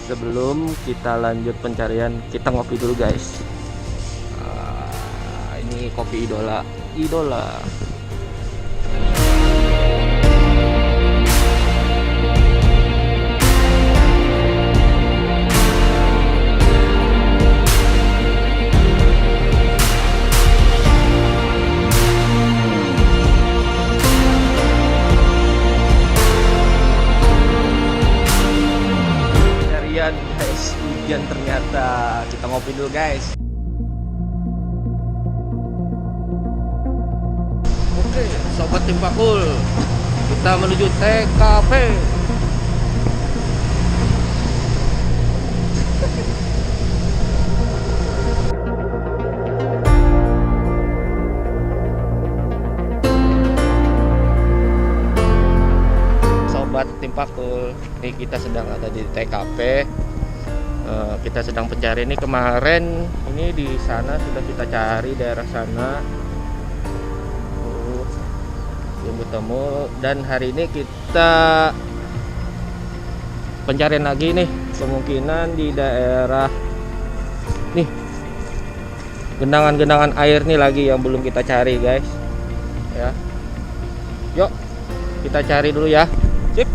Sebelum kita lanjut pencarian, kita ngopi dulu guys. Ini kopi idola. Guys, hujan ternyata. Kita ngopi dulu guys. Oke, sobat tim pakul, kita menuju TKP. Sobat tim pakul, ini kita sedang ada di TKP. Kita sedang pencari. Ini kemarin ini di sana sudah kita cari, daerah sana belum ketemu, dan hari ini kita pencarian lagi nih, kemungkinan di daerah nih genangan air nih lagi yang belum kita cari guys ya. Yuk kita cari dulu ya. Sip.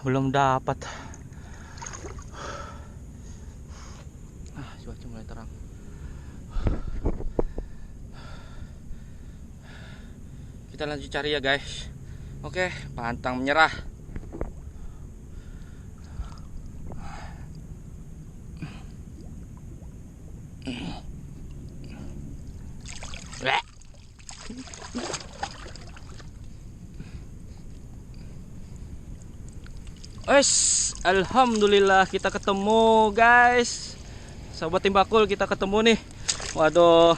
Belum dapat. Cuaca mulai terang. Kita lanjut cari ya guys. Oke, pantang menyerah. Alhamdulillah kita ketemu guys. Sobat Timbakul, kita ketemu nih. Waduh.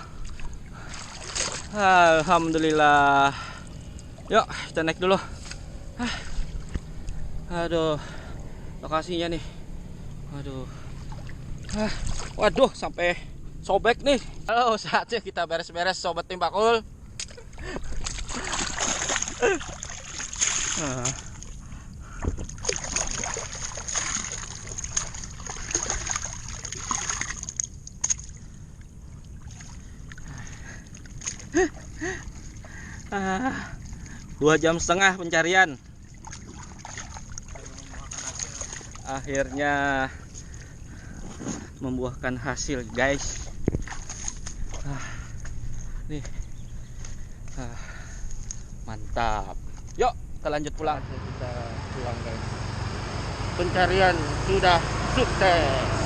Alhamdulillah. Yuk kita naik dulu. Aduh, lokasinya nih. Waduh, sampai sobek nih. Halo, saatnya kita beres-beres Sobat Timbakul. Dua jam setengah pencarian, akhirnya membuahkan hasil guys. Nih, mantap. Yuk kita lanjut pulang. Kita pulang guys. Pencarian sudah sukses.